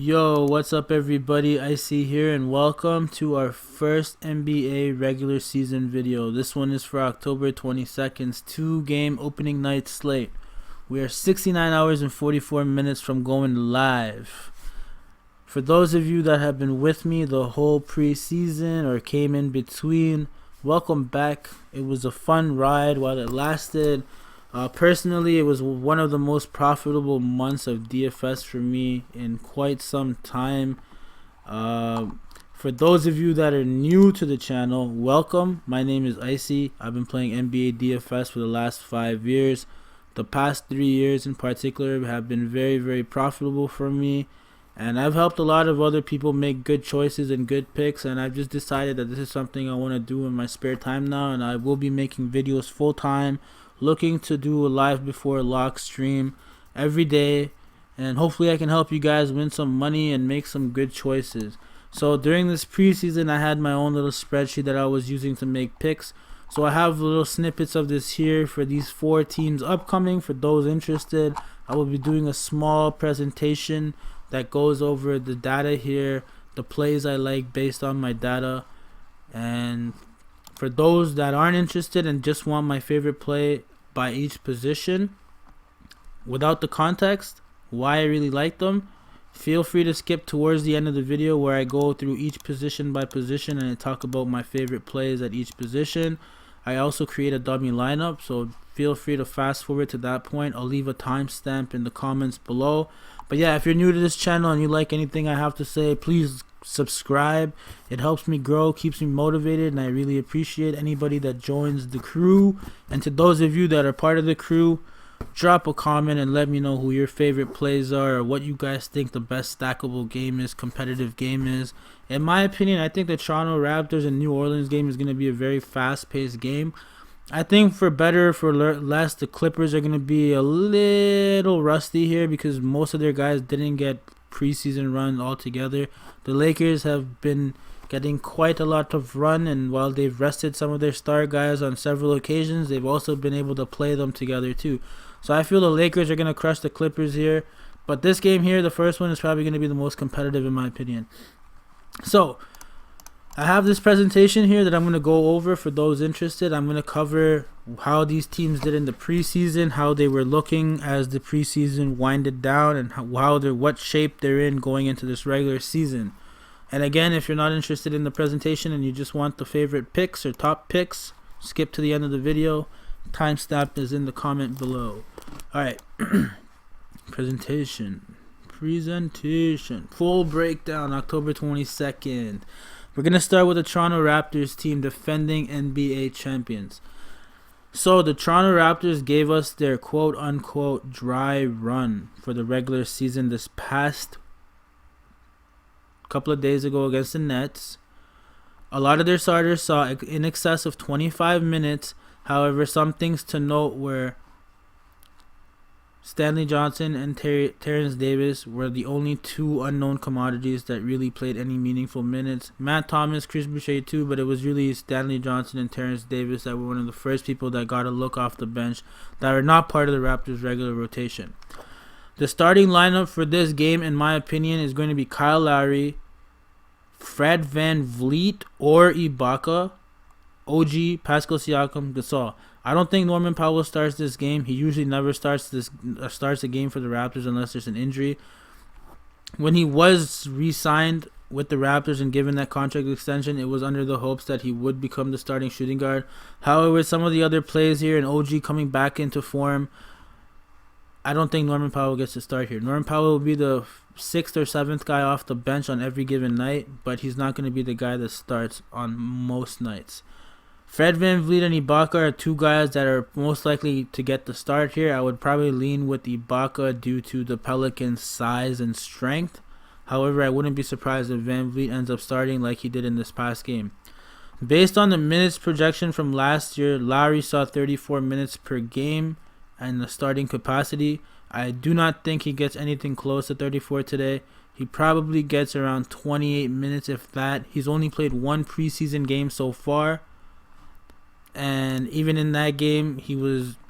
Yo, what's up everybody? Eyecee here and welcome to our first NBA regular season video. This one is for October 22nd's 2-game opening night slate. We are 69 hours and 44 minutes from going live. For those of you that have been with me the whole preseason or came in between, welcome back. It was a fun ride while it lasted. Personally, it was one of the most profitable months of DFS for me in quite some time. For those of you that are new to the channel, welcome. My name is Eyecee. I've been playing NBA DFS for the last 5 years. The past 3 years in particular have been very, very profitable for me. And I've helped a lot of other people make good choices and good picks. And I've just decided that this is something I want to do in my spare time now. And I will be making videos full time. Looking to do a live before lock stream every day, and hopefully I can help you guys win some money and make some good choices. So during this preseason, I had my own little spreadsheet that I was using to make picks. So I have little snippets of this here for these 4 teams upcoming. For those interested, I will be doing a small presentation that goes over the data here, the plays I like based on my data. And for those that aren't interested and just want my favorite play by each position without the context, why I really like them, feel free to skip towards the end of the video where I go through each position by position and I talk about my favorite plays at each position. I also create a dummy lineup, so feel free to fast forward to that point. I'll leave a timestamp in the comments below. But yeah, if you're new to this channel and you like anything I have to say, please subscribe. It helps me grow, keeps me motivated, and I really appreciate anybody that joins the crew. And to those of you that are part of the crew, drop a comment and let me know who your favorite plays are or what you guys think the best stackable game is, competitive game is. In my opinion, I think the Toronto Raptors and New Orleans game is going to be a very fast-paced game. I think for better, for less, the Clippers are going to be a little rusty here because most of their guys didn't get preseason run altogether. The Lakers have been getting quite a lot of run, and while they've rested some of their star guys on several occasions, they've also been able to play them together too. So I feel the Lakers are going to crush the Clippers here. But this game here, the first one, is probably going to be the most competitive in my opinion. So I have this presentation here that I'm going to go over for those interested. I'm going to cover how these teams did in the preseason, how they were looking as the preseason winded down, and what shape they're in going into this regular season. And again, if you're not interested in the presentation and you just want the favorite picks or top picks, skip to the end of the video. Timestamp is in the comment below. Alright. Presentation. Full breakdown, October 22nd. We're going to start with the Toronto Raptors team, defending NBA champions. So the Toronto Raptors gave us their quote-unquote dry run for the regular season this past couple of days ago against the Nets. A lot of their starters saw in excess of 25 minutes. However, some things to note were Stanley Johnson and Terrence Davis were the only 2 unknown commodities that really played any meaningful minutes. Matt Thomas, Chris Boucher too, but it was really Stanley Johnson and Terrence Davis that were one of the first people that got a look off the bench that were not part of the Raptors' regular rotation. The starting lineup for this game, in my opinion, is going to be Kyle Lowry, Fred VanVleet or Ibaka, OG, Pascal Siakam, Gasol. I don't think Norman Powell starts this game. He usually never starts a game for the Raptors unless there's an injury. When he was re-signed with the Raptors and given that contract extension, it was under the hopes that he would become the starting shooting guard. However, some of the other plays here and OG coming back into form, I don't think Norman Powell gets to start here. Norman Powell will be the 6th or 7th guy off the bench on every given night, but he's not going to be the guy that starts on most nights. Fred VanVleet and Ibaka are 2 guys that are most likely to get the start here. I would probably lean with Ibaka due to the Pelicans' size and strength. However, I wouldn't be surprised if VanVleet ends up starting like he did in this past game. Based on the minutes projection from last year, Lowry saw 34 minutes per game and the starting capacity. I do not think he gets anything close to 34 today. He probably gets around 28 minutes, if that. He's only played 1 preseason game so far. And even in that game, he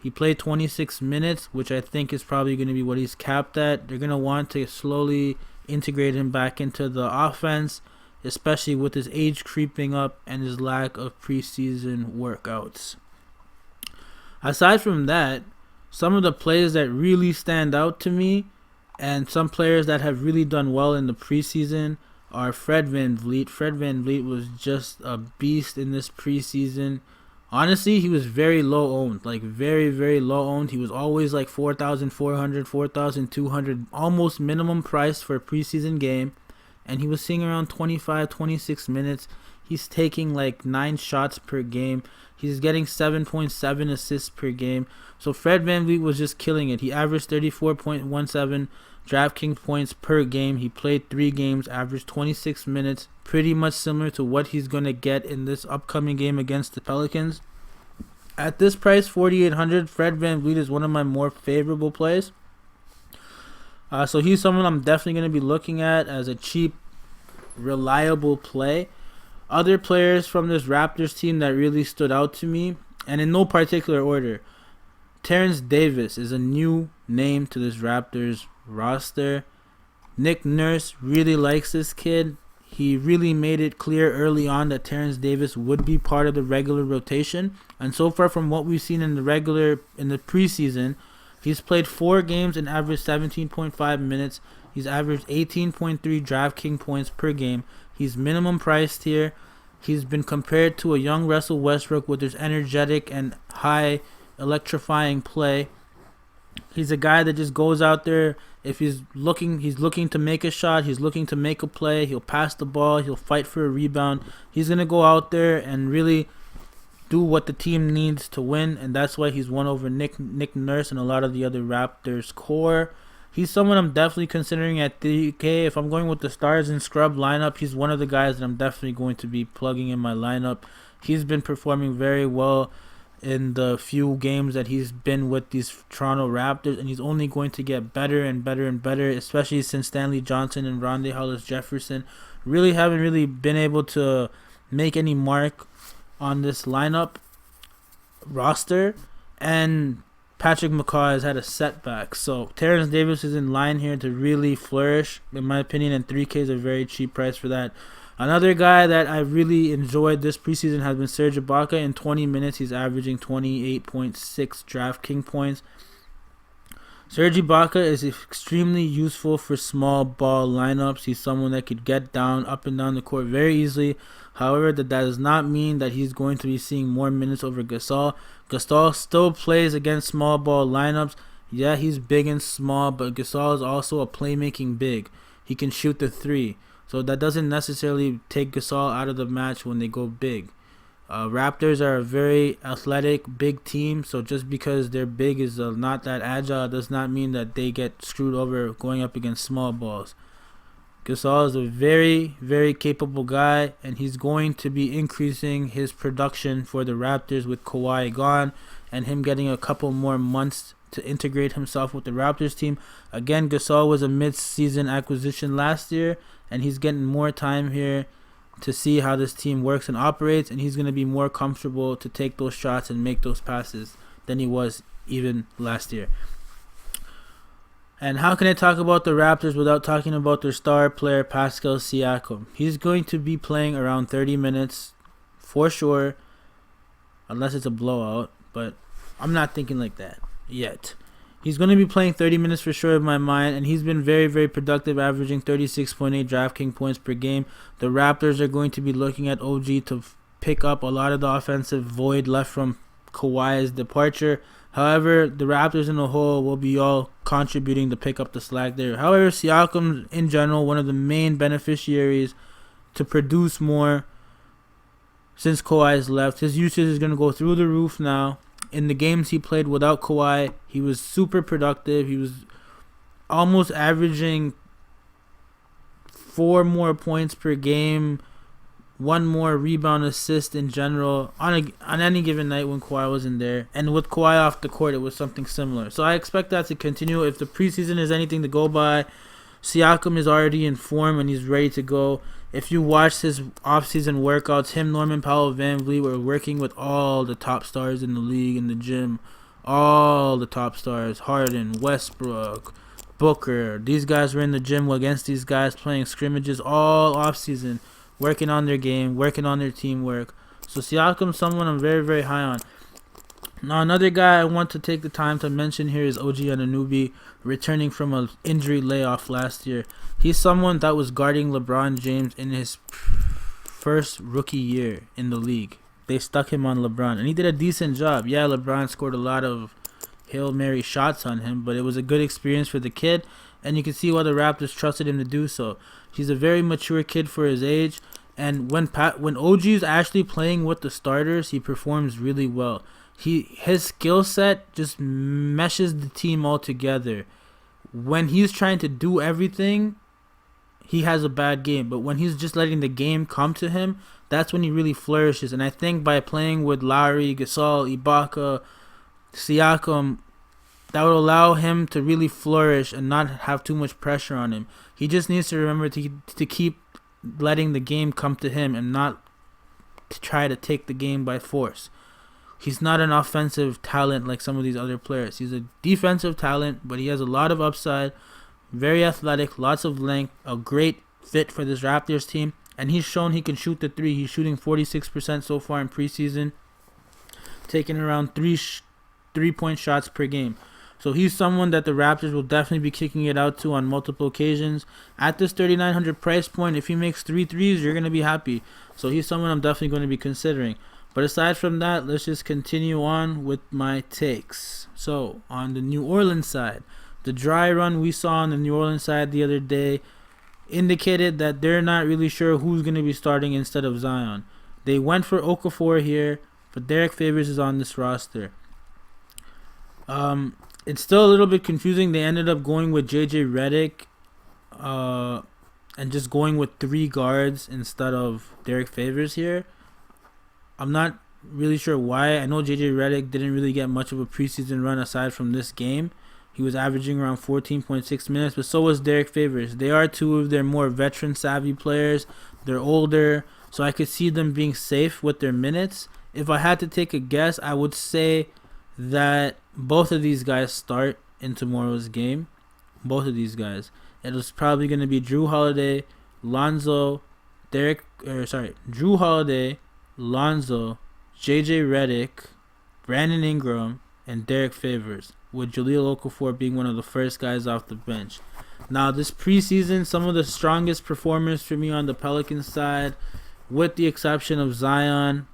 played 26 minutes, which I think is probably going to be what he's capped at. They're going to want to slowly integrate him back into the offense, especially with his age creeping up and his lack of preseason workouts. Aside from that, some of the players that really stand out to me and some players that have really done well in the preseason are Fred VanVleet. Fred VanVleet was just a beast in this preseason. Honestly, he was very low owned, like very, very low owned. He was always like 4,400, 4,200, almost minimum price for a preseason game. And he was seeing around 25, 26 minutes. He's taking like 9 shots per game. He's getting 7.7 assists per game. So Fred VanVleet was just killing it. He averaged 34.17 Draftkings points per game. He played 3 games, averaged 26 minutes. Pretty much similar to what he's going to get in this upcoming game against the Pelicans. At this price, 4,800, Fred VanVleet is one of my more favorable plays. So he's someone I'm definitely going to be looking at as a cheap, reliable play. Other players from this Raptors team that really stood out to me, and in no particular order, Terrence Davis is a new name to this Raptors roster. Nick Nurse really likes this kid. He really made it clear early on that Terrence Davis would be part of the regular rotation. And so far from what we've seen in the preseason, he's played 4 games and averaged 17.5 minutes. He's averaged 18.3 DraftKings points per game. He's minimum priced here. He's been compared to a young Russell Westbrook with his energetic and high electrifying play. He's a guy that just goes out there. If he's looking to make a shot, he's looking to make a play, he'll pass the ball, he'll fight for a rebound. He's going to go out there and really do what the team needs to win, and that's why he's won over Nick Nurse and a lot of the other Raptors core. He's someone I'm definitely considering at 3K. If I'm going with the stars and scrub lineup, he's one of the guys that I'm definitely going to be plugging in my lineup. He's been performing very well in the few games that he's been with these Toronto Raptors, and he's only going to get better and better and better, especially since Stanley Johnson and Rondae Hollis-Jefferson haven't been able to make any mark on this lineup roster, and Patrick McCaw has had a setback. So Terrence Davis is in line here to really flourish, in my opinion, and 3K is a very cheap price for that. Another guy that I really enjoyed this preseason has been Serge Ibaka. In 20 minutes, he's averaging 28.6 DraftKings points. Serge Ibaka is extremely useful for small ball lineups. He's someone that could get up and down the court very easily. However, that does not mean that he's going to be seeing more minutes over Gasol. Gasol still plays against small ball lineups. Yeah, he's big and small, but Gasol is also a playmaking big. He can shoot the 3. So that doesn't necessarily take Gasol out of the match when they go big. Raptors are a very athletic, big team. So just because they're big is not that agile does not mean that they get screwed over going up against small balls. Gasol is a very, very capable guy, and he's going to be increasing his production for the Raptors with Kawhi gone and him getting a couple more months to integrate himself with the Raptors team. Again, Gasol was a mid-season acquisition last year, and he's getting more time here to see how this team works and operates, and he's going to be more comfortable to take those shots and make those passes than he was even last year. And how can I talk about the Raptors without talking about their star player, Pascal Siakam? He's going to be playing around 30 minutes for sure, unless it's a blowout, but I'm not thinking like that yet. He's going to be playing 30 minutes for sure in my mind, and he's been very, very productive, averaging 36.8 DraftKings points per game. The Raptors are going to be looking at OG to pick up a lot of the offensive void left from Kawhi's departure. However, the Raptors in a whole will be all contributing to pick up the slack there. However, Siakam, in general, one of the main beneficiaries to produce more since Kawhi has left. His usage is going to go through the roof now. In the games he played without Kawhi, he was super productive. He was almost averaging 4 more points per game, 1 more rebound assist in general on any given night when Kawhi wasn't there. And with Kawhi off the court, it was something similar. So I expect that to continue. If the preseason is anything to go by, Siakam is already in form and he's ready to go. If you watch his off-season workouts, him, Norman Powell, VanVleet were working with all the top stars in the league in the gym. All the top stars. Harden, Westbrook, Booker. These guys were in the gym against these guys, playing scrimmages all offseason, working on their game, working on their teamwork. So Siakam's someone I'm very, very high on. Now, another guy I want to take the time to mention here is OG Anunoby, returning from an injury layoff last year. He's someone that was guarding LeBron James in his first rookie year in the league. They stuck him on LeBron, and he did a decent job. Yeah, LeBron scored a lot of Hail Mary shots on him, but it was a good experience for the kid, and you can see why the Raptors trusted him to do so. He's a very mature kid for his age, and when OG is actually playing with the starters, he performs really well. His skill set just meshes the team all together. When he's trying to do everything, he has a bad game, but when he's just letting the game come to him, that's when he really flourishes. And I think by playing with Lowry, Gasol, Ibaka, Siakam, that would allow him to really flourish and not have too much pressure on him. He just needs to remember to keep letting the game come to him and not to try to take the game by force. He's not an offensive talent like some of these other players. He's a defensive talent, but he has a lot of upside, very athletic, lots of length, a great fit for this Raptors team, and he's shown he can shoot the three. He's shooting 46% so far in preseason, taking around three-point shots per game. So he's someone that the Raptors will definitely be kicking it out to on multiple occasions. At this $3,900 price point, if he makes 3 threes, you're going to be happy. So he's someone I'm definitely going to be considering. But aside from that, let's just continue on with my takes. So on the New Orleans side, the dry run we saw on the New Orleans side the other day indicated that they're not really sure who's going to be starting instead of Zion. They went for Okafor here, but Derek Favors is on this roster. It's still a little bit confusing. They ended up going with JJ Redick and just going with 3 guards instead of Derek Favors here. I'm not really sure why. I know JJ Redick didn't really get much of a preseason run aside from this game. He was averaging around 14.6 minutes, but so was Derek Favors. They are 2 of their more veteran-savvy players. They're older, so I could see them being safe with their minutes. If I had to take a guess, I would say that both of these guys start in tomorrow's game. Both of these guys. It was probably going to be Drew Holiday, Drew Holiday, Lonzo, JJ Redick, Brandon Ingram, and Derek Favors, with Jahlil Okafor being one of the first guys off the bench. Now, this preseason, some of the strongest performers for me on the Pelicans side, with the exception of Zion,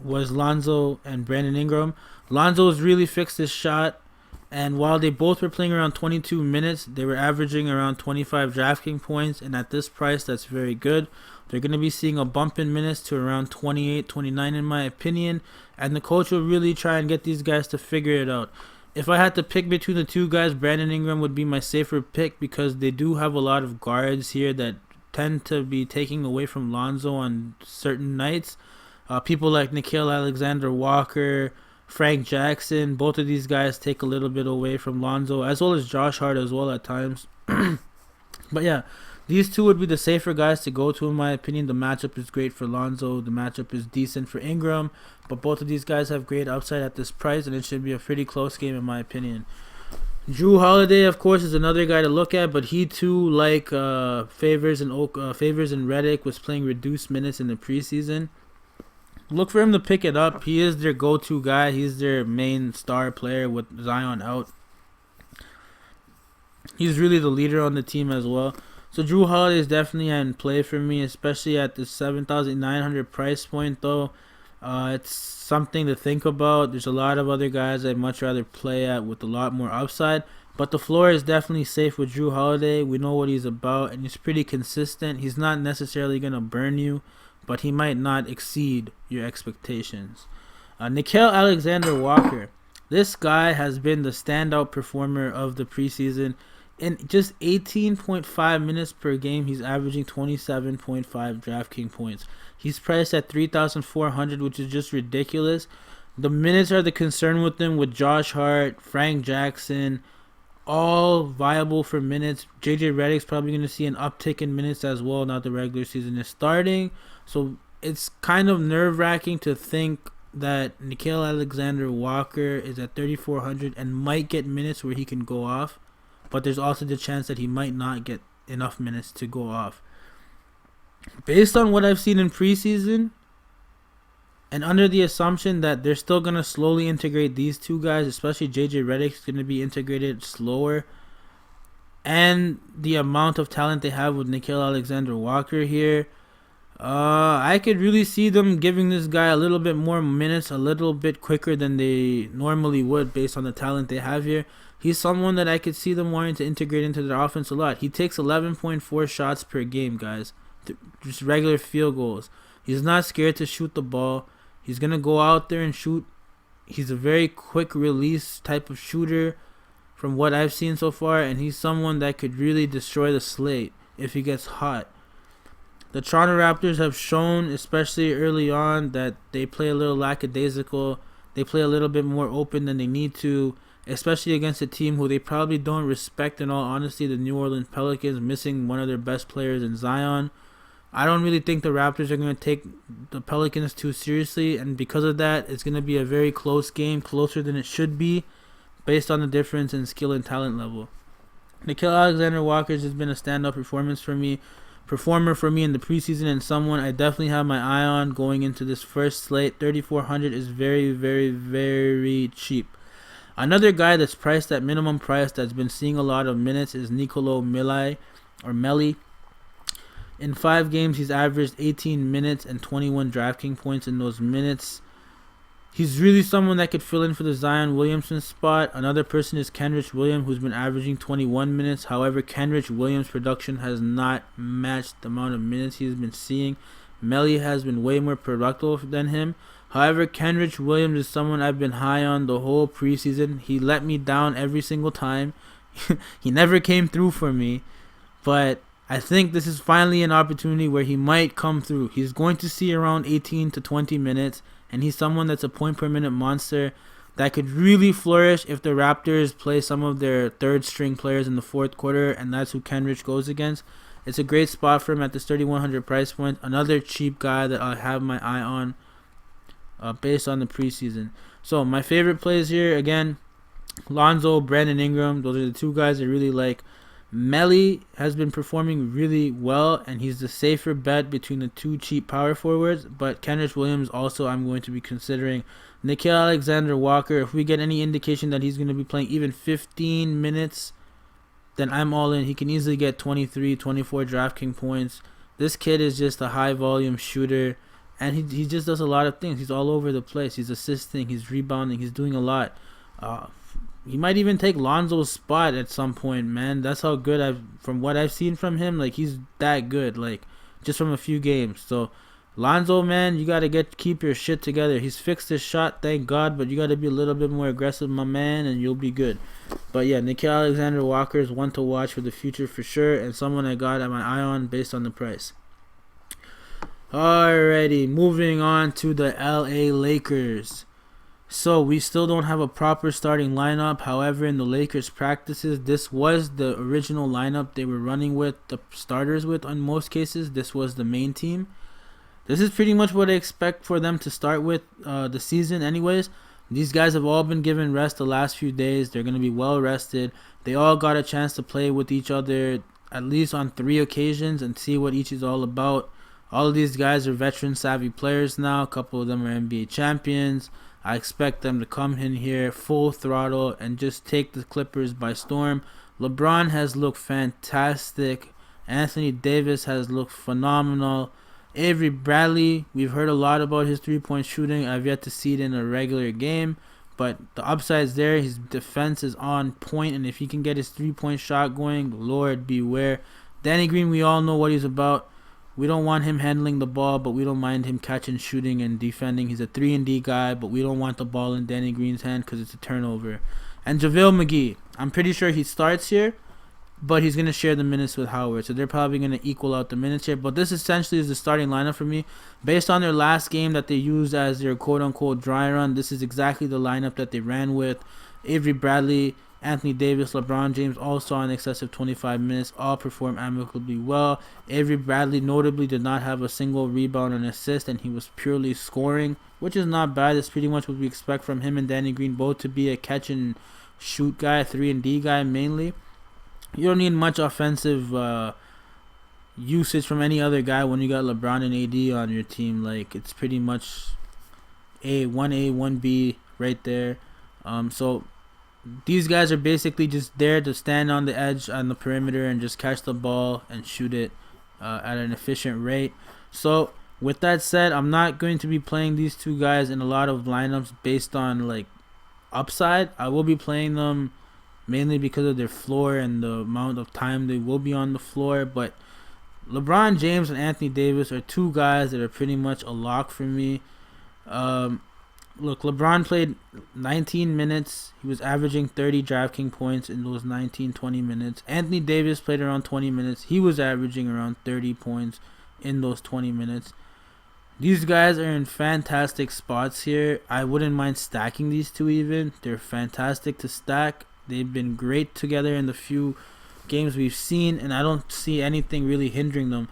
was Lonzo and Brandon Ingram. Lonzo has really fixed his shot, and while they both were playing around 22 minutes, they were averaging around 25 Draftkings points, and at this price, that's very good. They're going to be seeing a bump in minutes to around 28, 29 in my opinion, and the coach will really try and get these guys to figure it out. If I had to pick between the 2 guys, Brandon Ingram would be my safer pick because they do have a lot of guards here that tend to be taking away from Lonzo on certain nights. People like Nickeil Alexander-Walker, Frank Jackson, both of these guys take a little bit away from Lonzo, as well as Josh Hart as well at times. But yeah, these 2 would be the safer guys to go to in my opinion. The matchup is great for Lonzo. The matchup is decent for Ingram. But both of these guys have great upside at this price, and it should be a pretty close game in my opinion. Drew Holiday, of course, is another guy to look at, but he too, like Favors and Redick, was playing reduced minutes in the preseason. Look for him to pick it up. He is their go-to guy. He's their main star player with Zion out. He's really the leader on the team as well. So Drew Holiday is definitely in play for me, especially at the $7,900 price point, though. It's something to think about. There's a lot of other guys I'd much rather play at with a lot more upside. But the floor is definitely safe with Drew Holiday. We know what he's about, and he's pretty consistent. He's not necessarily going to burn you, but he might not exceed your expectations. Nickeil Alexander-Walker. This guy has been the standout performer of the preseason. In just 18.5 minutes per game, he's averaging 27.5 DraftKings points. He's priced at $3,400, which is just ridiculous. The minutes are the concern with him, with Josh Hart, Frank Jackson, all viable for minutes. JJ Redick's probably going to see an uptick in minutes as well now the regular season is starting. So it's kind of nerve-wracking to think that Nickeil Alexander-Walker is at $3,400 and might get minutes where he can go off. but there's also the chance that he might not get enough minutes to go off. Based on what I've seen in preseason, and under the assumption that they're still going to slowly integrate these two guys, especially JJ Redick's going to be integrated slower, and the amount of talent they have with Nickeil Alexander-Walker here, I could really see them giving this guy a little bit more minutes, a little bit quicker than they normally would based on the talent they have here. He's someone that I could see them wanting to integrate into their offense a lot. He takes 11.4 shots per game, guys. Just regular field goals. He's not scared to shoot the ball. He's going to go out there and shoot. He's a very quick release type of shooter from what I've seen so far, and he's someone that could really destroy the slate if he gets hot. The Toronto Raptors have shown, especially early on, that they play a little lackadaisical. They play a little bit more open than they need to, especially against a team who they probably don't respect, in all honesty, the New Orleans Pelicans, missing one of their best players in Zion. I don't really think the Raptors are going to take the Pelicans too seriously, and because of that, it's going to be a very close game, closer than it should be, based on the difference in skill and talent level. Nickeil Alexander-Walker has been a standout performer for me in the preseason, and someone I definitely have my eye on going into this first slate. 3,400 is very, very, very cheap. Another guy that's priced at minimum price that's been seeing a lot of minutes is Nicolo Melli. In 5 games, he's averaged 18 minutes and 21 DraftKings points in those minutes. He's really someone that could fill in for the Zion Williamson spot. Another person is Kenrich Williams, who's been averaging 21 minutes. However, Kenrich Williams' production has not matched the amount of minutes he's been seeing. Melli has been way more productive than him. However, Kenrich Williams is someone I've been high on the whole preseason. He let me down every single time. He never came through for me. But I think this is finally an opportunity where he might come through. He's going to see around 18 to 20 minutes, and he's someone that's a point-per-minute monster that could really flourish if the Raptors play some of their third-string players in the fourth quarter, and that's who Kenrich goes against. It's a great spot for him at this 3,100 price point. Another cheap guy that I'll have my eye on based on the preseason. So my favorite plays here, again, Lonzo, Brandon Ingram. Those are the two guys I really like. Melli has been performing really well, and he's the safer bet between the two cheap power forwards. But Kenrich Williams also I'm going to be considering. Nickeil Alexander-Walker, if we get any indication that he's going to be playing even 15 minutes, then I'm all in. He can easily get 23, 24 DraftKings points. This kid is just a high-volume shooter, and he just does a lot of things. He's all over the place. He's assisting, he's rebounding, he's doing a lot. He might even take Lonzo's spot at some point, man. That's how good from what I've seen from him, like he's that good, like just from a few games. So Lonzo, man, you gotta keep your shit together. He's fixed his shot, thank God, but you gotta be a little bit more aggressive, my man, and you'll be good. But yeah, Nickeil Alexander-Walker is one to watch for the future for sure, and someone I got my eye on based on the price. Alrighty, moving on to the LA Lakers. So we still don't have a proper starting lineup. However, in the Lakers practices, this was the original lineup they were running with, the starters with in most cases. This was the main team. This is pretty much what I expect for them to start with the season anyways. These guys have all been given rest the last few days. They're going to be well rested. They all got a chance to play with each other at least on 3 occasions and see what each is all about. All of these guys are veteran savvy players now. A couple of them are NBA champions. I expect them to come in here full throttle and just take the Clippers by storm. LeBron has looked fantastic. Anthony Davis has looked phenomenal. Avery Bradley, we've heard a lot about his three-point shooting. I've yet to see it in a regular game, but the upside's there. His defense is on point, and if he can get his three-point shot going, Lord beware. Danny Green, we all know what he's about. We don't want him handling the ball, but we don't mind him catching, shooting, and defending. He's a 3-and-D guy, but we don't want the ball in Danny Green's hand because it's a turnover. And JaVale McGee, I'm pretty sure he starts here, but he's going to share the minutes with Howard. So they're probably going to equal out the minutes here. But this essentially is the starting lineup for me. Based on their last game that they used as their quote-unquote dry run, this is exactly the lineup that they ran with. Avery Bradley, Anthony Davis, LeBron James all saw in excess of 25 minutes. All performed amicably well. Avery Bradley notably did not have a single rebound and assist, and he was purely scoring, which is not bad. It's pretty much what we expect from him and Danny Green, both to be a catch and shoot guy, 3-and-D guy mainly. You don't need much offensive usage from any other guy when you got LeBron and AD on your team. Like, it's pretty much A, 1B right there. So these guys are basically just there to stand on the edge on the perimeter and just catch the ball and shoot it at an efficient rate. So with that said, I'm not going to be playing these two guys in a lot of lineups based on like upside. I will be playing them mainly because of their floor and the amount of time they will be on the floor. But LeBron James and Anthony Davis are two guys that are pretty much a lock for me. Look, LeBron played 19 minutes. He was averaging 30 DraftKings points in those 19-20 minutes. Anthony Davis played around 20 minutes. He was averaging around 30 points in those 20 minutes. These guys are in fantastic spots here. I wouldn't mind stacking these two even. They're fantastic to stack. They've been great together in the few games we've seen, and I don't see anything really hindering them.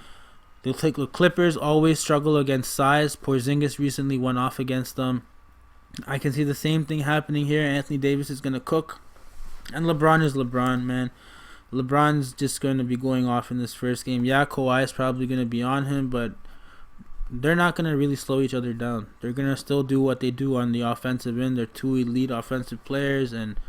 The Clippers always struggle against size. Porzingis recently went off against them. I can see the same thing happening here. Anthony Davis is going to cook. And LeBron is LeBron, man. LeBron's just going to be going off in this first game. Yeah, Kawhi is probably going to be on him, but they're not going to really slow each other down. They're going to still do what they do on the offensive end. They're two elite offensive players, and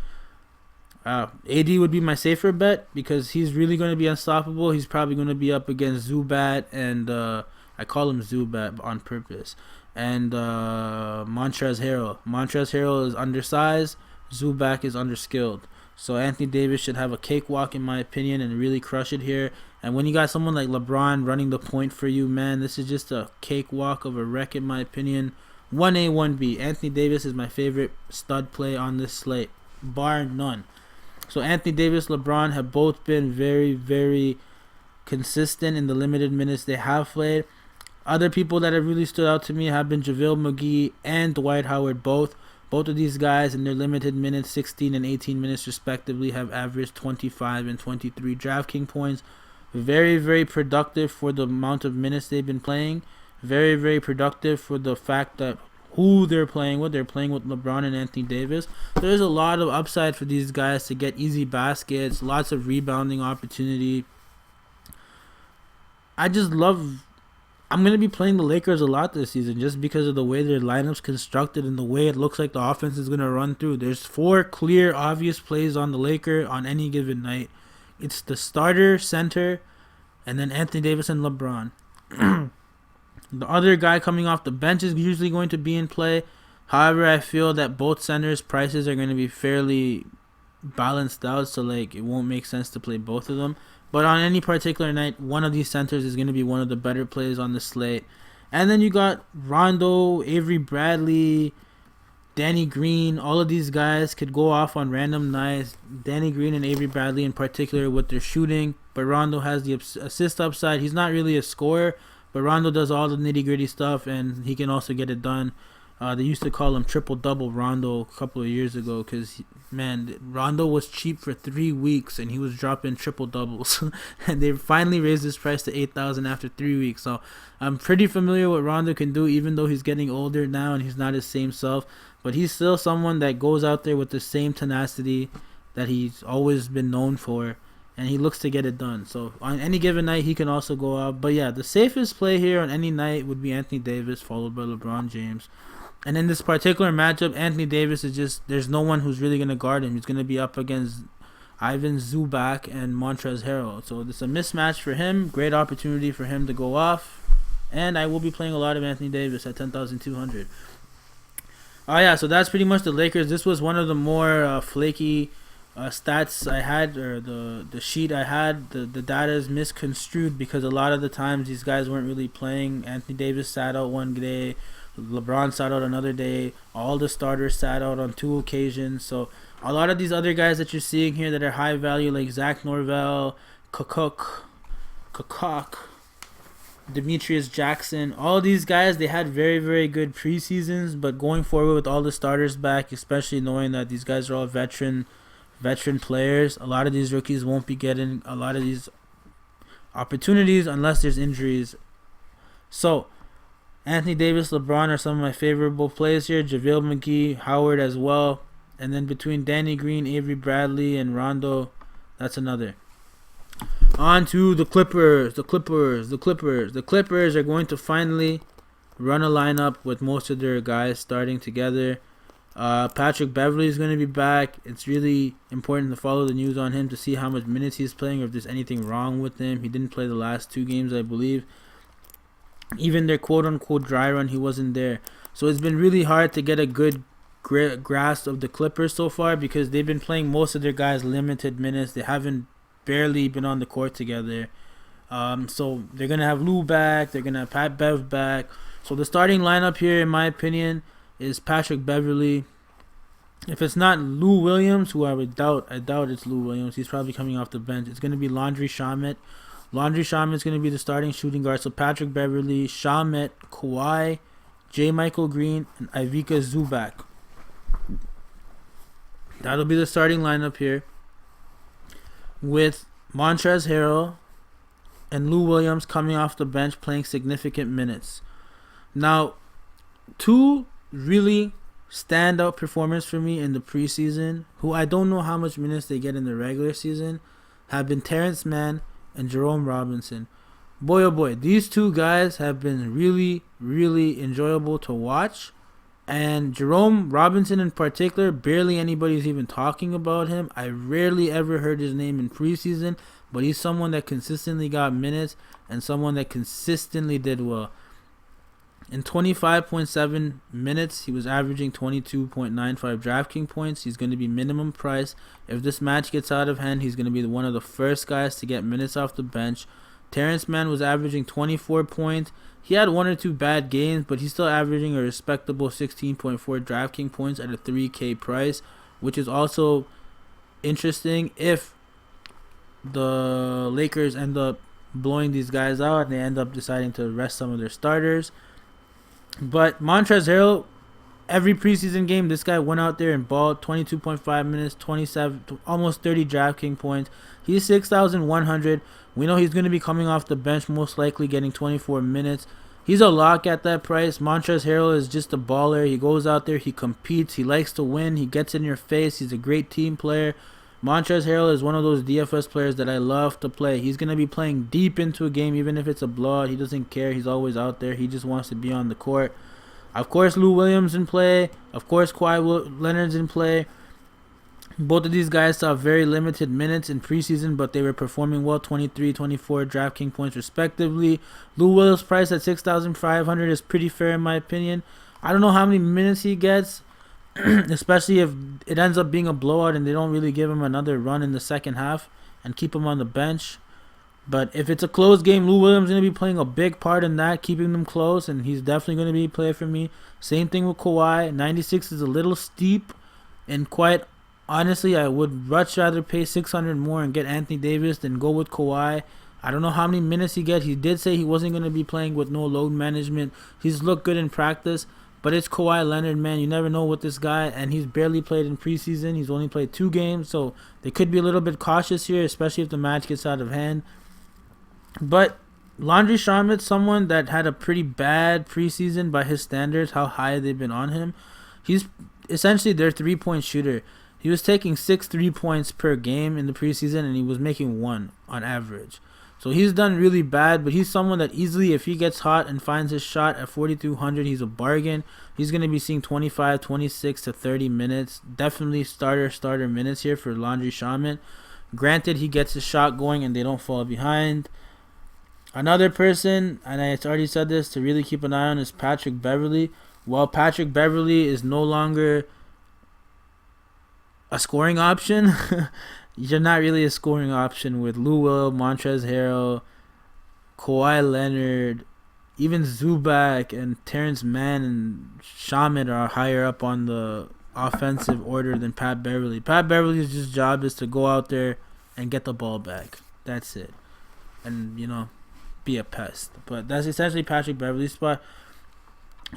AD would be my safer bet because he's really going to be unstoppable. He's probably going to be up against Zubat, and I call him Zubat on purpose, and Montrezl Harrell. Montrezl Harrell is undersized. Zubac is underskilled. So Anthony Davis should have a cakewalk in my opinion and really crush it here. And when you got someone like LeBron running the point for you, man, this is just a cakewalk of a wreck in my opinion. 1A, 1B. Anthony Davis is my favorite stud play on this slate, bar none. So Anthony Davis, LeBron have both been very, very consistent in the limited minutes they have played. Other people that have really stood out to me have been JaVale McGee and Dwight Howard both. Both of these guys in their limited minutes, 16 and 18 minutes respectively, have averaged 25 and 23 DraftKings points. Very, very productive for the amount of minutes they've been playing. Very, very productive for the fact that who they're playing with. They're playing with LeBron and Anthony Davis. There's a lot of upside for these guys to get easy baskets, lots of rebounding opportunity. I'm going to be playing the Lakers a lot this season just because of the way their lineup's constructed and the way it looks like the offense is going to run through. There's 4 clear, obvious plays on the Lakers on any given night. It's the starter, center, and then Anthony Davis and LeBron. The other guy coming off the bench is usually going to be in play. However, I feel that both centers' prices are going to be fairly balanced out, so like it won't make sense to play both of them. But on any particular night, one of these centers is going to be one of the better plays on the slate. And then you got Rondo, Avery Bradley, Danny Green. All of these guys could go off on random nights. Danny Green and Avery Bradley in particular with their shooting. But Rondo has the assist upside. He's not really a scorer, but Rondo does all the nitty-gritty stuff, and he can also get it done. They used to call him triple-double Rondo a couple of years ago because, man, Rondo was cheap for 3 weeks and he was dropping triple-doubles. And they finally raised his price to $8,000 after 3 weeks. So I'm pretty familiar with what Rondo can do, even though he's getting older now and he's not his same self. But he's still someone that goes out there with the same tenacity that he's always been known for. And he looks to get it done. So on any given night, he can also go out. But yeah, the safest play here on any night would be Anthony Davis, followed by LeBron James. And in this particular matchup, Anthony Davis is just, there's no one who's really going to guard him. He's going to be up against Ivan Zubac and Montrezl Harrell. So it's a mismatch for him. Great opportunity for him to go off. And I will be playing a lot of Anthony Davis at 10,200. Oh yeah, so that's pretty much the Lakers. This was one of the more flaky stats I had, or the sheet I had. The data is misconstrued because a lot of the times these guys weren't really playing. Anthony Davis sat out one day. LeBron sat out another day. All the starters sat out on 2 occasions. So a lot of these other guys that you're seeing here that are high value, like Zach Norvell, Kakok, Demetrius Jackson, all these guys, they had very, very good preseasons. But going forward with all the starters back, especially knowing that these guys are all veteran players, a lot of these rookies won't be getting a lot of these opportunities unless there's injuries. So Anthony Davis, LeBron are some of my favorable plays here. JaVale McGee, Howard as well. And then between Danny Green, Avery Bradley, and Rondo, that's another. On to the Clippers. The Clippers are going to finally run a lineup with most of their guys starting together. Patrick Beverley is going to be back. It's really important to follow the news on him to see how much minutes he's playing or if there's anything wrong with him. He didn't play the last 2 games, I believe. Even their quote-unquote dry run, he wasn't there. So it's been really hard to get a good grasp of the Clippers so far because they've been playing most of their guys limited minutes. They haven't barely been on the court together. So they're going to have Lou back. They're going to have Pat Bev back. So the starting lineup here, in my opinion, is Patrick Beverley. If it's not Lou Williams, who I doubt it's Lou Williams. He's probably coming off the bench. It's going to be Landry Shamet. Landry Shamet is going to be the starting shooting guard. So Patrick Beverley, Shamet, Kawhi, J. Michael Green, and Ivica Zubac. That'll be the starting lineup here, with Montrezl Harrell and Lou Williams coming off the bench playing significant minutes. Now, 2 really standout performers for me in the preseason, who I don't know how much minutes they get in the regular season, have been Terrence Mann and Jerome Robinson. Boy, oh boy, these 2 guys have been really, really enjoyable to watch. And Jerome Robinson in particular, barely anybody's even talking about him. I rarely ever heard his name in preseason, but he's someone that consistently got minutes and someone that consistently did well. In 25.7 minutes, he was averaging 22.95 Draftkings points. He's going to be minimum price. If this match gets out of hand, he's going to be one of the first guys to get minutes off the bench. Terrence Mann was averaging 24 points. He had 1 or 2 bad games, but he's still averaging a respectable 16.4 Draftkings points at a $3K price, which is also interesting if the Lakers end up blowing these guys out and they end up deciding to rest some of their starters. But Montrezl Harrell, every preseason game, this guy went out there and balled 22.5 minutes, 27, almost 30 Draftkings points. He's 6,100. We know he's going to be coming off the bench, most likely getting 24 minutes. He's a lock at that price. Montrezl Harrell is just a baller. He goes out there, he competes, he likes to win, he gets in your face. He's a great team player. Montrezl Harrell is one of those DFS players that I love to play. He's going to be playing deep into a game, even if it's a blowout. He doesn't care. He's always out there. He just wants to be on the court. Of course, Lou Williams in play. Of course, Kawhi Leonard's in play. Both of these guys saw very limited minutes in preseason, but they were performing well, 23, 24 Draftkings points respectively. Lou Williams' price at 6,500 is pretty fair in my opinion. I don't know how many minutes he gets, especially if it ends up being a blowout and they don't really give him another run in the second half and keep him on the bench. But if it's a close game, Lou Williams is going to be playing a big part in that, keeping them close, and he's definitely going to be a player for me. Same thing with Kawhi. 96 is a little steep, and quite honestly, I would much rather pay 600 more and get Anthony Davis than go with Kawhi. I don't know how many minutes he gets. He did say he wasn't going to be playing with no load management. He's looked good in practice, but it's Kawhi Leonard, man. You never know with this guy, and he's barely played in preseason. He's only played 2 games, so they could be a little bit cautious here, especially if the match gets out of hand. But Landry Shamet, someone that had a pretty bad preseason by his standards, how high they've been on him. He's essentially their 3-point shooter. He was taking 6 3-points per game in the preseason, and he was making 1 on average. So he's done really bad, but he's someone that easily, if he gets hot and finds his shot at 4,200, he's a bargain. He's going to be seeing 25, 26 to 30 minutes. Definitely starter minutes here for Landry Shamet. Granted, he gets his shot going and they don't fall behind. Another person, and I already said this, to really keep an eye on is Patrick Beverley. While Patrick Beverley is no longer a scoring option, you're not really a scoring option with Lou Will, Montrezl Harrell, Kawhi Leonard, even Zubac and Terrence Mann and Shamet are higher up on the offensive order than Pat Beverley. Pat Beverley's just job is to go out there and get the ball back. That's it. And, be a pest. But that's essentially Patrick Beverley's spot.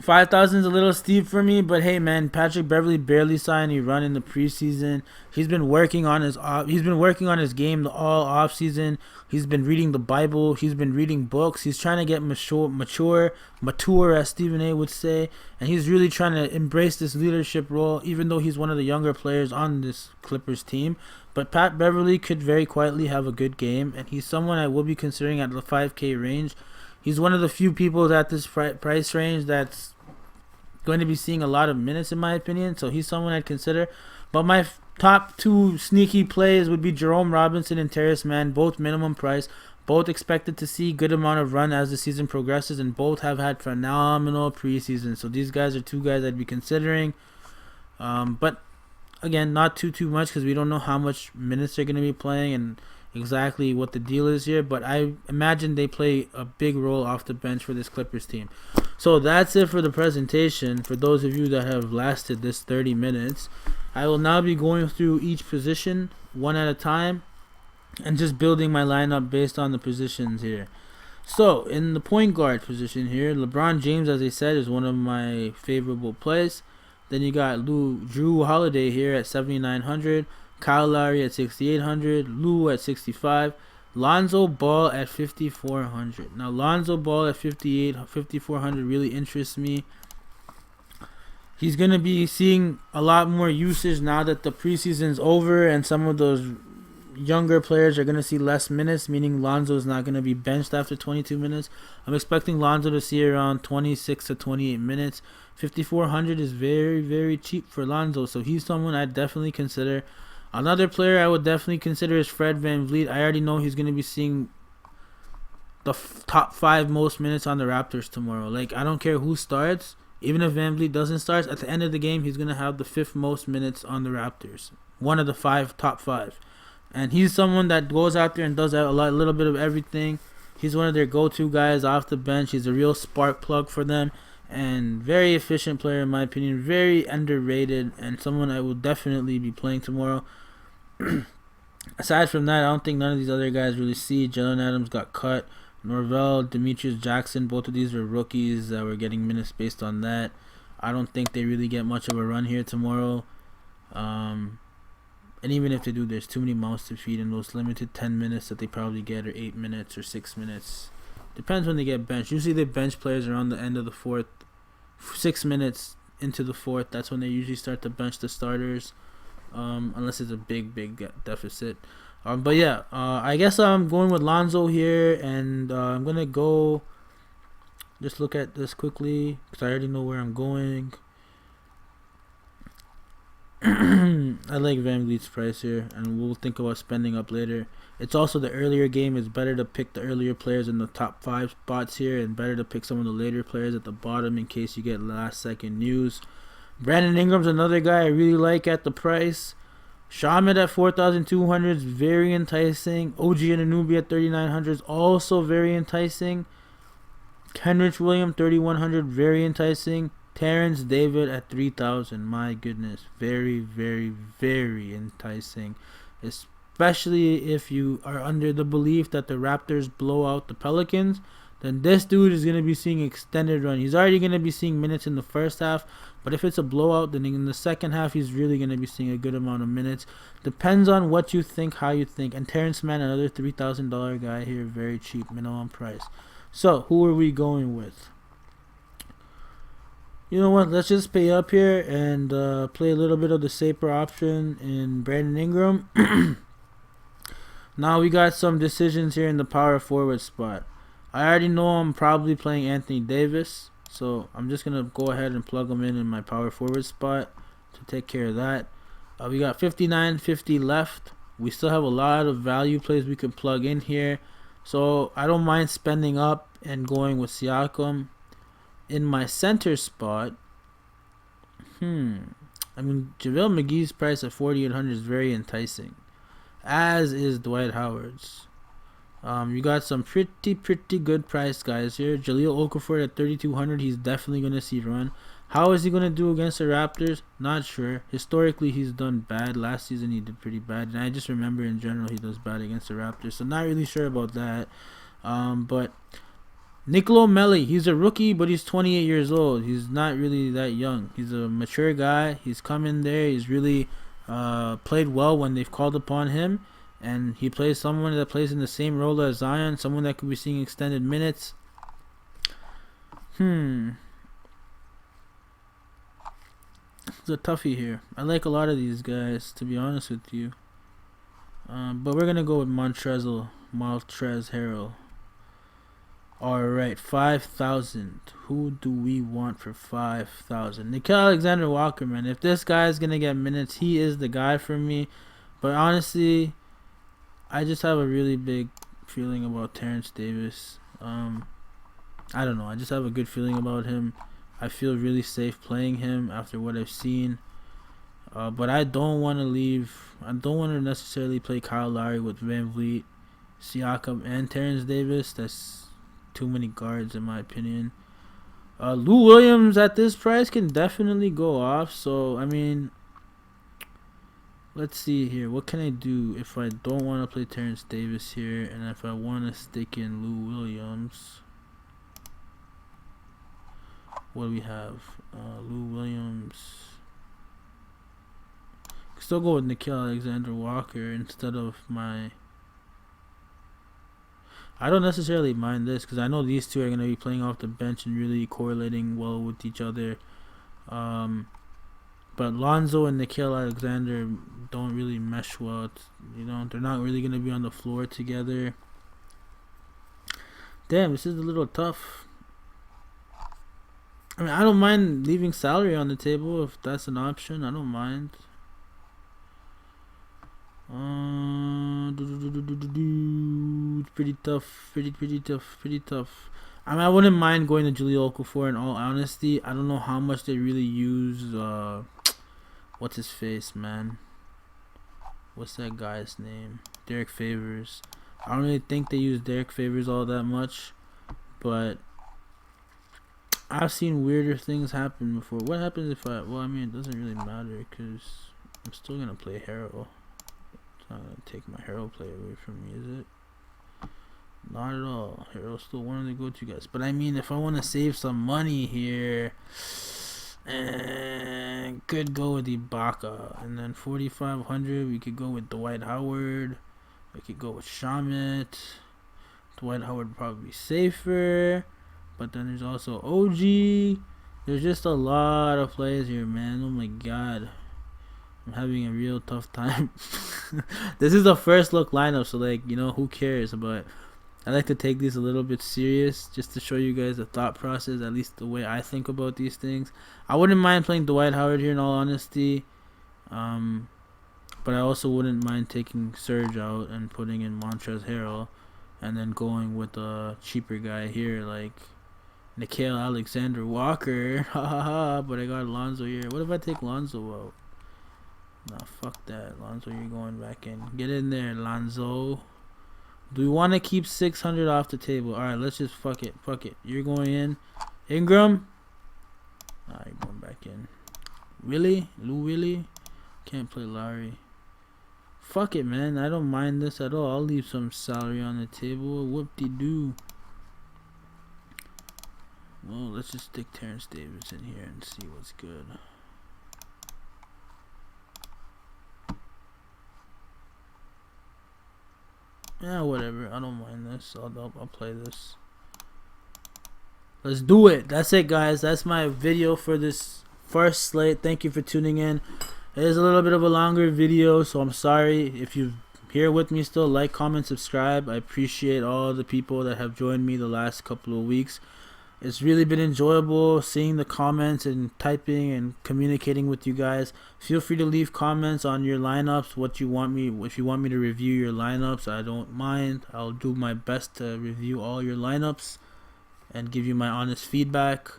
5,000 is a little steep for me, but hey, man, Patrick Beverley barely saw any run in the preseason. He's been working on his game all off season. He's been reading the Bible. He's been reading books. He's trying to get mature, as Stephen A would say, and he's really trying to embrace this leadership role. Even though he's one of the younger players on this Clippers team, But Pat Beverly could very quietly have a good game, and he's someone I will be considering at the 5K range. He's one of the few people at this price range that's going to be seeing a lot of minutes, in my opinion. So he's someone I'd consider. But my top two sneaky plays would be Jerome Robinson and Terrace Mann, both minimum price, both expected to see good amount of run as the season progresses, and both have had phenomenal preseason. So these guys are two guys I'd be considering. But again, not too much because we don't know how much minutes they're going to be playing and exactly what the deal is here. But I imagine they play a big role off the bench for this Clippers team. So that's it for the presentation. For those of you that have lasted this 30 minutes, I will now be going through each position one at a time and just building my lineup based on the positions here. So in the point guard position here, LeBron James, as I said, is one of my favorable plays. Then you got Drew Holiday here at 7,900, Kyle Lowry at 6,800, Lou at 65, Lonzo Ball at 5,400. Now Lonzo Ball at 5,400 really interests me. He's going to be seeing a lot more usage now that the preseason's over, and some of those younger players are going to see less minutes, meaning Lonzo is not going to be benched after 22 minutes. I'm expecting Lonzo to see around 26 to 28 minutes. 5,400 is very cheap for Lonzo, so he's someone I'd definitely consider. Another player I would definitely consider is Fred VanVleet. I already know he's going to be seeing the top 5 most minutes on the Raptors tomorrow. Like, I don't care who starts. Even if VanVleet doesn't start, at the end of the game, he's going to have the 5th most minutes on the Raptors. One of the top 5. And he's someone that goes out there and does a little bit of everything. He's one of their go-to guys off the bench. He's a real spark plug for them. And very efficient player, in my opinion. Very underrated. And someone I will definitely be playing tomorrow. Aside from that, I don't think none of these other guys really see. Jalen Adams got cut. Norvell, Demetrius Jackson, both of these were rookies that were getting minutes based on that. I don't think they really get much of a run here tomorrow. And even if they do, there's too many mouths to feed in those limited 10 minutes that they probably get, or 8 minutes or 6 minutes. Depends when they get benched. Usually they bench players around the end of the fourth, 6 minutes into the fourth. That's when they usually start to bench the starters, unless it's a big deficit. But yeah, I guess I'm going with Lonzo here, and I'm going to go just look at this quickly because I already know where I'm going. I like VanVleet's price here, and we'll think about spending up later. It's also the earlier game. It's better to pick the earlier players in the top 5 spots here, and better to pick some of the later players at the bottom in case you get last second news. Brandon Ingram's another guy I really like at the price. Shaman at 4,200 is very enticing. OG Anunoby at 3,900 is also very enticing. Kenrich Williams 3,100, very enticing. Terrence David at 3,000, my goodness, very enticing. Especially if you are under the belief that the Raptors blow out the Pelicans, then this dude is going to be seeing extended run. He's already going to be seeing minutes in the first half, but if it's a blowout, then in the second half, he's really going to be seeing a good amount of minutes. Depends on what you think, how you think. And Terrence Mann, another $3,000 guy here, very cheap, minimum price. So, who are we going with? You know what? Let's just pay up here and play a little bit of the safer option in Brandon Ingram. Now we got some decisions here in the power forward spot. I already know I'm probably playing Anthony Davis, so I'm just going to go ahead and plug him in my power forward spot to take care of that. We got 59.50 left. We still have a lot of value plays we can plug in here, so I don't mind spending up and going with Siakam. In my center spot, I mean, JaVale McGee's price at 4,800 is very enticing, as is Dwight Howard's. You got some pretty good price guys here. Jahlil Okafor at 3,200, he's definitely going to see run. How is he going to do against the Raptors? Not sure. Historically, he's done bad. Last season, he did pretty bad, and I just remember in general he does bad against the Raptors, so not really sure about that. But Nicolo Melli, he's a rookie, but he's 28 years old. He's not really that young. He's a mature guy. He's come in there. He's really played well when they've called upon him. And he plays someone that plays in the same role as Zion, someone that could be seeing extended minutes. It's a toughie here. I like a lot of these guys, to be honest with you. But we're gonna go with Montrezl Harrell. Alright, 5,000. Who do we want for 5,000? Nickeil Alexander-Walker, man. If this guy's gonna get minutes, he is the guy for me. But honestly, I just have a really big feeling about Terrence Davis. I don't know. I just have a good feeling about him. I feel really safe playing him after what I've seen. But I don't want to leave. I don't want to necessarily play Kyle Lowry with Van Vliet, Siakam, and Terrence Davis. That's too many guards in my opinion. Lou Williams at this price can definitely go off. So, I mean, let's see here. What can I do if I don't want to play Terrence Davis here and if I want to stick in Lou Williams? What do we have? Lou Williams. Still go with Nickeil Alexander-Walker instead of my... I don't necessarily mind this because I know these two are going to be playing off the bench and really correlating well with each other. But Lonzo and Nickeil Alexander don't really mesh well. They're not really going to be on the floor together. Damn, this is a little tough. I mean, I don't mind leaving salary on the table if that's an option. I don't mind. It's pretty tough. Pretty tough. I mean, I wouldn't mind going to Julio Okafor in all honesty. I don't know how much they really use. What's his face, man? What's that guy's name? Derek Favors. I don't really think they use Derek Favors all that much, but I've seen weirder things happen before. What happens if I... Well, I mean, it doesn't really matter because I'm still going to play Harrell. It's not going to take my Harrell play away from me, is it? Not at all. Harrell's still one of the go-to guys. But I mean, if I want to save some money here, could go with Ibaka. And then 4,500, we could go with Dwight Howard. We could go with Shamit. Dwight Howard would probably be safer. But then there's also OG. There's just a lot of players here, man. Oh my god. I'm having a real tough time. This is the first look lineup, so like, who cares? But I like to take these a little bit serious just to show you guys the thought process, at least the way I think about these things. I wouldn't mind playing Dwight Howard here in all honesty. But I also wouldn't mind taking Serge out and putting in Montrezl Harrell and then going with a cheaper guy here like Nickeil Alexander-Walker. But I got Lonzo here. What if I take Lonzo out? Nah, fuck that. Lonzo, you're going back in. Get in there, Lonzo. Do we want to keep 600 off the table? Alright, let's just fuck it. Fuck it. You're going in. Ingram? Nah, you're going back in. Really? Lou Willie? Can't play Lowry. Fuck it, man. I don't mind this at all. I'll leave some salary on the table. Whoop-de-doo. Well, let's just stick Terrence Davis in here and see what's good. Yeah, whatever. I don't mind this. I'll play this. Let's do it. That's it, guys. That's my video for this first slate. Thank you for tuning in. It is a little bit of a longer video, so I'm sorry. If you're here with me still, like, comment, subscribe. I appreciate all the people that have joined me the last couple of weeks. It's really been enjoyable seeing the comments and typing and communicating with you guys. Feel free to leave comments on your lineups, what you want me, if you want me to review your lineups, I don't mind. I'll do my best to review all your lineups and give you my honest feedback.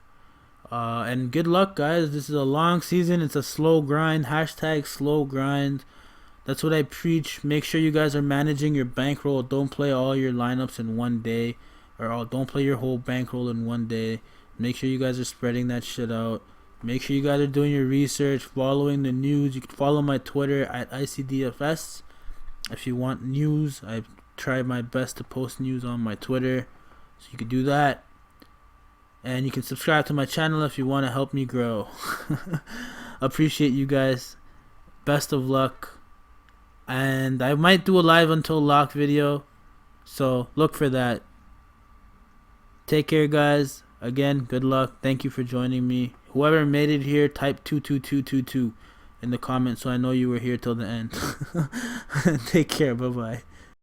And good luck, guys. This is a long season. It's a slow grind. Hashtag slow grind. That's what I preach. Make sure you guys are managing your bankroll. Don't play all your lineups in one day. Or don't play your whole bankroll in one day. Make sure you guys are spreading that shit out. Make sure you guys are doing your research, following the news. You can follow my Twitter at Eyecee DFS. If you want news, I try my best to post news on my Twitter. So you can do that. And you can subscribe to my channel if you want to help me grow. Appreciate you guys. Best of luck. And I might do a live until lock video. So look for that. Take care, guys. Again, good luck. Thank you for joining me. Whoever made it here, type 22222. in the comments so I know you were here till the end. Take care. Bye-bye.